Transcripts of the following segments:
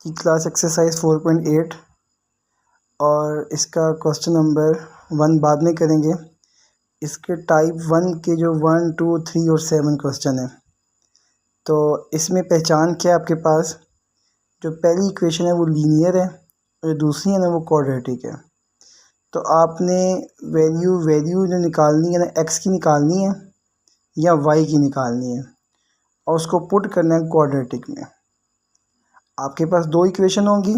की class exercise 4.8 और इसका क्वेश्चन नंबर 1 बाद में करेंगे। इसके टाइप 1 के जो 1, 2, 3 और 7 क्वेश्चन है। तो इसमें पहचान क्या है आपके पास, जो पहली इक्वेशन है वो लीनियर है और जो दूसरी है ना वो क्वाड्रेटिक है। तो आपने वैल्यू जो निकालनी है ना, एक्स की निकालनी है या वाई की निकालनी है और उसको पुट करना है क्वाड्रेटिक में। आपके पास दो इक्वेशन होंगी,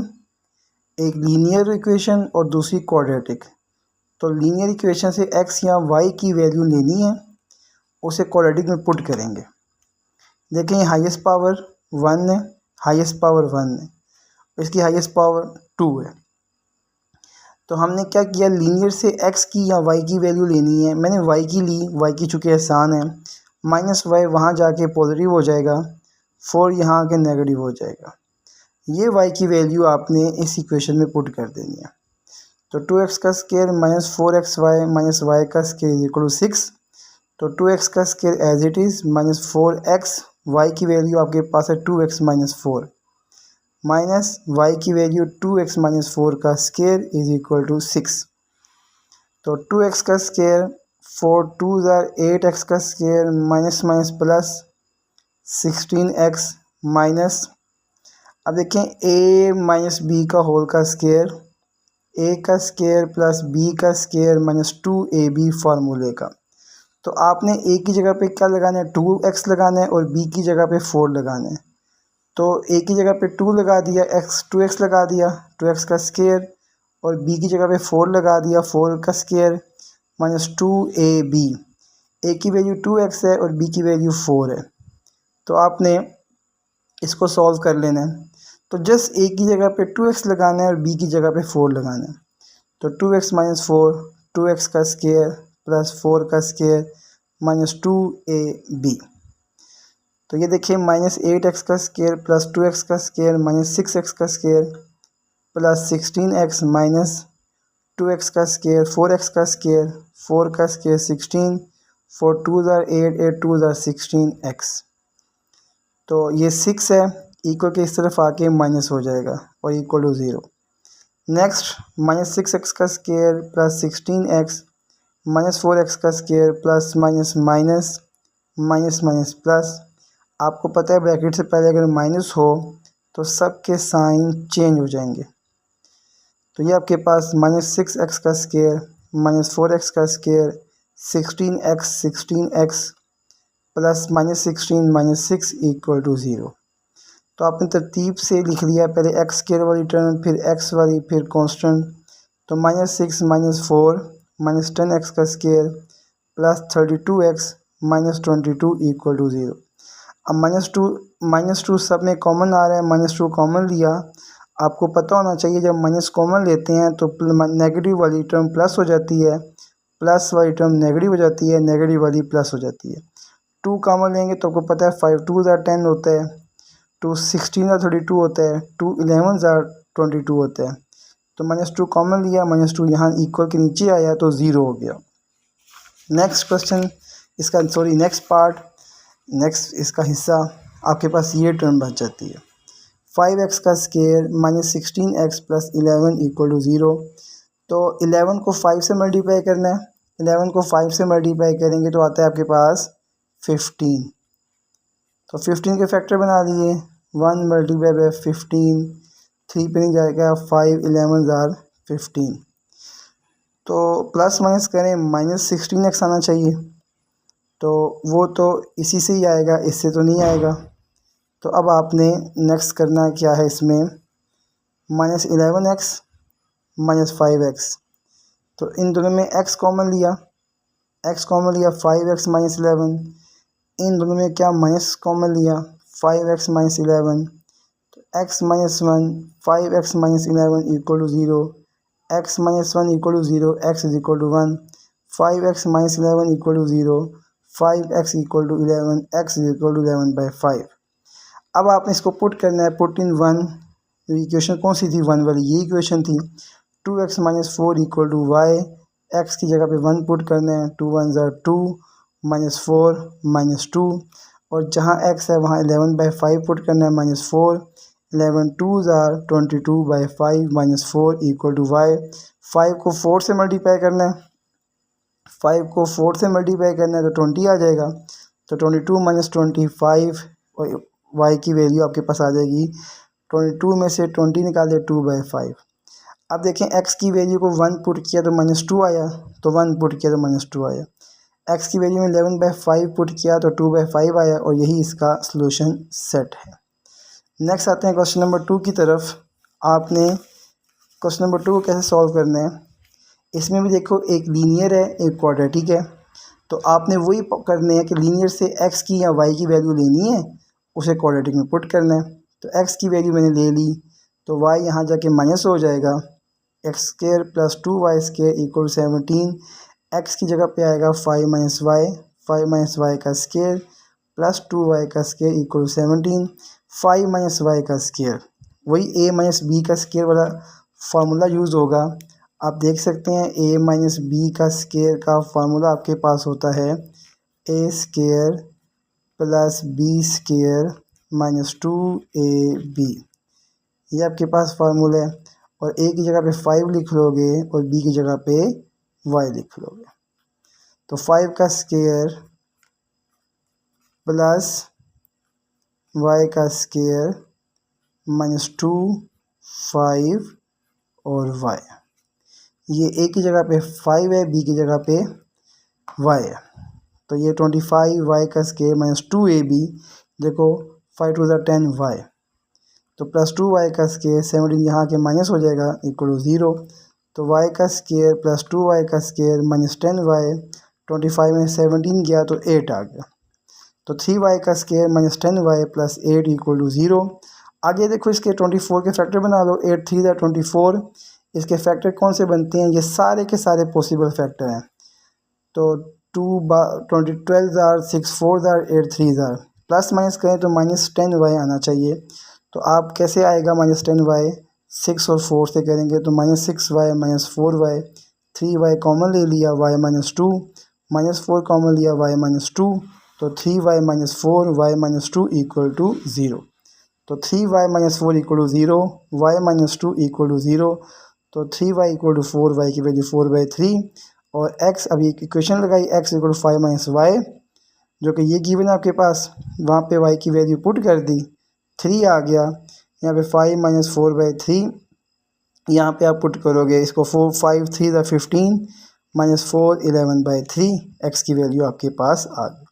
एक लीनियर इक्वेशन और दूसरी क्वाड्रेटिक। तो लीनियर इक्वेशन से एक्स या वाई की वैल्यू लेनी है, उसे क्वाड्रेटिक में पुट करेंगे। देखें ये हाईएस्ट पावर 1 है, हाईएस्ट पावर 1 है, इसकी हाईएस्ट पावर 2 है। तो हमने क्या किया, लीनियर से एक्स की या वाई की वैल्यू लेनी है। मैंने वाई की ली, वाई की चूँकि आसान है, माइनस वाई वहाँ जाके पॉजिटिव हो जाएगा, 4 यहाँ आके नेगेटिव हो जाएगा। ये y की वैल्यू आपने इस इक्वेशन में पुट कर देनी है। तो 2x का square minus 4xy minus y का स्क्वायर इक्वल टू 6। तो 2x का square as it is minus 4x, y की वैल्यू आपके पास है 2x माइनस 4, माइनस y की वैल्यू 2x माइनस 4 का स्क्वायर इज इक्वल टू 6। तो 2x का स्क्वायर 4 2 8x का square minus minus plus 16x minus, अब देखें a माइनस बी का होल का स्क्वायर, a का स्क्वायर प्लस b का स्क्वायर माइनस 2ab फार्मूले का। तो आपने a की जगह पे क्या लगाना है, 2x लगाना है और b की जगह पे 4 लगाना है। तो a की जगह पे 2 लगा दिया, 2x लगा दिया 2x का स्क्वायर, और b की जगह पे 4 लगा दिया 4 का स्क्वायर माइनस 2ab। a की वैल्यू 2x है और b की वैल्यू 4 है। तो आपने इसको सॉल्व कर लेना है। तो जस्ट a की जगह पे 2x लगाना है और b की जगह पे 4 लगाना है। तो 2x माइनस 4, 2x का स्क्वायर प्लस 4 का स्क्वायर माइनस 2ab। तो ये देखिए माइनस 8x का स्क्वायर प्लस 2x का स्क्वायर माइनस 6x का square plus 16x minus 2x का स्क्वायर 4x का स्क्वायर 4 का स्क्वायर 16, 4 2 8, 8 2 16x। तो ये 6 है, इक्वल के इस तरफ आके माइनस हो जाएगा और equal to 0। Next minus 6x का square plus 16x minus 4x का square plus minus minus minus minus plus. आपको पता है ब्रैकेट से पहले अगर माइनस हो तो सब के साइन चेंज हो जाएंगे। तो ये आपके पास माइनस 6x का स्क्वायर माइनस 4x का square 16x plus minus 16 minus 6 equal to 0। तो आपने तरतीब से लिख लिया, पहले एक्स स्क्वायर वाली टर्म फिर एक्स वाली फिर कांस्टेंट। तो माइनस 6 माइनस 4 माइनस 10x का square plus 32x minus 22 equal to 0। अब माइनस टू सब में कॉमन आ रहा है, माइनस 2 कॉमन लिया। आपको पता होना चाहिए जब माइनस कॉमन लेते हैं तो नेगेटिव वाली टर्म प्लस हो जाती है, प्लस वाली टर्म नेगेटिव हो जाती है, नेगेटिव वाली प्लस हो जाती है। 2 कॉमन लेंगे तो आपको पता है 5 2 10 होता है, 2 16 32 होता है, 2 11 22 होता है। तो माइनस 2 कॉमन लिया, माइनस 2 यहाँ इक्वल के नीचे आया तो 0 हो गया। नेक्स्ट क्वेश्चन इसका नेक्स्ट पार्ट, नेक्स्ट इसका हिस्सा आपके पास ये टर्म बच जाती है 5x का square minus 16x plus 11 equal to 0। तो 11 को 5 से मल्टीप्लाई करना है, 11 को 5 से मल्टीप्लाई करेंगे तो आता है आपके पास 15। तो 15 के फैक्टर बना लिए, 1 मल्टीप्लाई बाई 15, 3 पे नहीं जाएगा, 5 11 15। तो प्लस माइनस करें माइनस 16x आना चाहिए, तो वो तो इसी से ही आएगा, इससे तो नहीं आएगा। तो अब आपने नेक्स्ट करना क्या है, इसमें माइनस 11x माइनस 5x। तो इन दोनों में x कॉमन लिया, 5x माइनस 11। इन दोनों में क्या माइनस कॉमन लिया, 5x माइनस 11। तो x minus 1 5x minus 11 equal to 0, x minus 1 equal to 0, x is equal to 1, 5x minus 11 equal to 0, 5x equal to 11, x is equal to 11 by 5। अब आपने इसको put करना है, put in 1। Equation कौन सी थी, 1 वाली, ये इक्वेशन थी। 2x minus 4 equal to y, x की जगह पे 1 पुट करना है, 2 1 2 माइनस 4 माइनस 2, और जहाँ x है वहाँ 11 बाई 5 पुट करना है, minus 4, 11 2s are 22/5 minus 4 equal to y. 5 को 4 से मल्टीप्लाई करना है, 5 को 4 से मल्टीप्लाई करना है तो 20 आ जाएगा। तो 22 माइनस 25 और वाई की वैल्यू आपके पास आ जाएगी। 22 में से 20 निकाले 2/5। अब देखें एक्स की वैल्यू को 1 पुट किया तो -2 आया, तो 1 पुट किया तो -2 आया। एक्स की वैल्यू में 11/5 पुट किया तो 2/5 आया और यही इसका सलूशन सेट है। नेक्स्ट आते हैं क्वेश्चन नंबर 2 की तरफ। आपने क्वेश्चन नंबर 2 को कैसे सॉल्व करना है। इसमें भी देखो एक लीनियर है, एक क्वाड्रेटिक है। तो आपने वही करने है कि लीनियर से एक्स की या वाई की वैल्यू लेनी है, उसे क्वाड्रेटिक में पुट करना है। तो एक्स की वैल्यू मैंने ले ली तो वाई यहाँ जाके माइनस हो जाएगा। X square plus 2y² equal 17। X की जगह पे आएगा 5 माइनस वाई, 5 माइनस वाई का स्क्र प्लस 2y का स्क्र इक्वल 17। 5 माइनस वाई का स्क्र, वही a माइनस बी का स्क्र वाला फार्मूला यूज़ होगा। आप देख सकते हैं a माइनस बी का स्क्र का फार्मूला आपके पास होता है a² plus b² minus 2ab। ये आपके पास फार्मूला है। और a की जगह पे 5 लिख लोगे और b की जगह पे y लिख लोगे। तो 5 का स्क्वायर प्लस y का स्क्वायर माइनस 2 5 और y। ये a की जगह पे 5 है, b की जगह पे y है। तो ये 25 y का स्क्वायर माइनस 2ab। देखो 5 2 10y। तो प्लस 2y का स्क्वायर 17 यहाँ के माइनस हो जाएगा इक्वल टू 0। तो y का स्क्वायर प्लस 2y का स्क्वायर माइनस 10y। 25 में 17 गया तो 8 आ गया। तो 3y का square minus 10y plus 8 equal to 0। आगे देखो इसके 24 के फैक्टर बना लो। 8 3 24। इसके फैक्टर कौन से बनते हैं, ये सारे के सारे पॉसिबल फैक्टर हैं। तो 12 are 6 4 are 8 3 are. Plus minus करें तो माइनस 10y आना चाहिए। तो आप कैसे आएगा -10y, 6 और 4 से करेंगे तो -6y minus 4y। 3y common ले लिया, y माइनस 2, -4 कॉमन लिया, y माइनस 2। तो 3y minus 4 y minus 2 equal to 0। तो 3y minus 4 equal to 0, y minus 2 equal to 0। तो 3y इक्वल टू 4y की वैल्यू 4/3। और x, अभी इक्वेशन लगाई x equal to 5 minus y, जो कि ये गिवन है आपके पास। वहाँ पे y की वैल्यू पुट कर दी, 3 आ गया। यहाँ पे 5 माइनस 4/3 यहाँ पे आप पुट करोगे इसको। 4 5 3 15 माइनस 4 11/3। एक्स की वैल्यू आपके पास आ गई।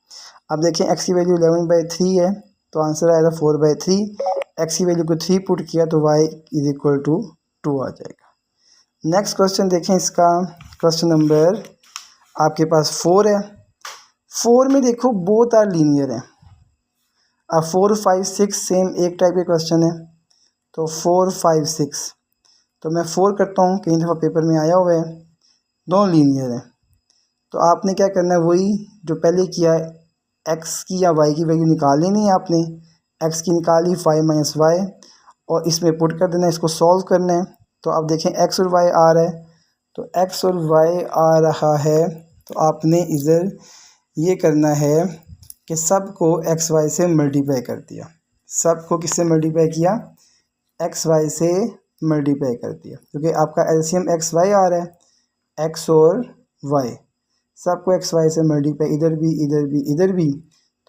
अब देखें एक्स की वैल्यू 11/3 है तो आंसर आएगा 4/3। एक्स की वैल्यू को 3 पुट किया तो y इज इक्वल टू 2 आ जाएगा। नेक्स्ट क्वेश्चन देखें इसका। क्वेश्चन नंबर आपके पास 4 है। 4 में देखो बोथ आर लीनियर है। अब 4 5 6 सेम एक टाइप के क्वेश्चन है। तो 4 5 6, तो मैं 4 करता हूँ, कई दफ़ा पेपर में आया हुआ है। दोनों लीनियर है। तो आपने क्या करना है, वही जो पहले किया है, एक्स की या वाई की वैल्यू निकाल लेनी है आपने। एक्स की निकाली 5 माइनस वाई और इसमें पुट कर देना है, इसको सॉल्व करना है। तो आप देखें एक्स और वाई आ रहा है, तो एक्स और वाई आ रहा है तो आपने इधर ये करना है कि सब को एक्स वाई से मल्टीप्लाई कर दिया। सब को किससे मल्टीप्लाई किया, एक्स वाई से मल्टीप्लाई कर दिया, क्योंकि आपका एलसीएम एक्स वाई आ रहा है। एक्स और वाई सबको एक्स वाई से मल्टीप्लाई, इधर भी इधर भी इधर भी।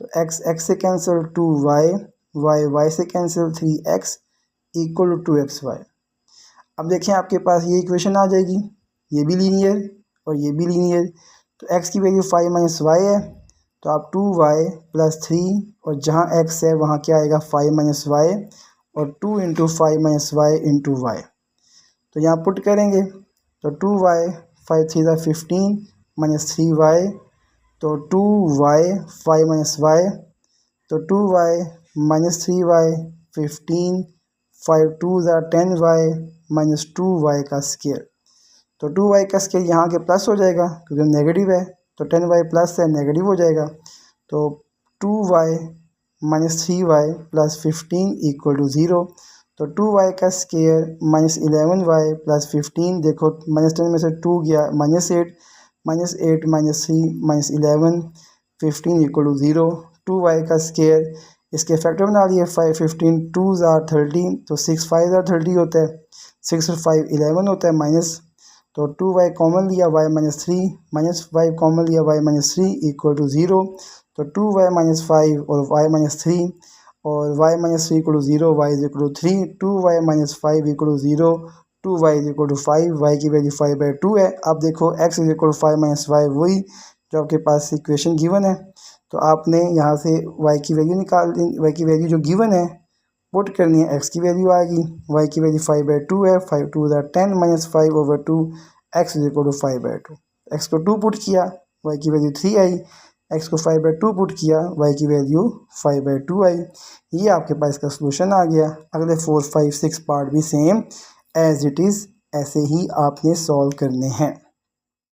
तो एक्स एक्स से कैंसिल 2y, वाई वाई से cancel 3x equal to 2xy। अब देखें आपके पास ये इक्वेशन आ जाएगी, ये भी लीनियर और ये भी लीनियर। तो x की वैल्यू 5 माइनस वाई है, तो आप 2y प्लस 3 और जहाँ x है वहाँ क्या आएगा 5 माइनस वाई और 2 into 5 minus y into y. तो यहाँ पुट करेंगे तो 2y 5 3 15 माइनस 3y। तो 2y 5 माइनस वाई, तो 2y minus 3y 15, 5 2 10y minus 2y का स्क्वायर। तो 2y का स्क्वायर यहाँ के प्लस हो जाएगा क्योंकि नेगेटिव है, तो 10y प्लस है नेगेटिव हो जाएगा। तो 2y minus 3y plus 15 equal to 0। तो 2y का स्क्वायर माइनस 11y प्लस 15। देखो माइनस 10 में से 2 गया, -8 -8 -3 -11 15 इक्वल टू 0। 2y का स्क्वायर इसके फैक्टर बना लिए 5 15 2s are 30 तो 6 5s are 30 होता है 6 और 5 11 होता है माइनस तो 2y कॉमन लिया y माइनस 3 माइनस 5 कॉमन लिया y माइनस 3 इक्वल टू 0 तो 2y माइनस 5 और y माइनस 3 और y minus 3 equal to 0 y is equal to 3 2y minus 5 equal to 0 2y is equal to 5 y की value 5/2 है। अब देखो x is equal to 5 minus 5 वही जो आपके पास इक्वेशन गिवन है तो आपने यहाँ से y की वैल्यू निकाल y की वैल्यू जो गिवन है पुट करनी है x की वैल्यू आएगी y की वैल्यू 5/2 है 5 2 10 minus 5/2 x is equal to 5/2 x को 2 पुट किया y की वैल्यू 3 आई x को 5/2 पुट किया y की वैल्यू 5/2 आई। ये आपके पास इसका सोल्यूशन आ गया। अगले 4 5 6 पार्ट भी सेम एज इट इज़ ऐसे ही आपने सॉल्व करने हैं।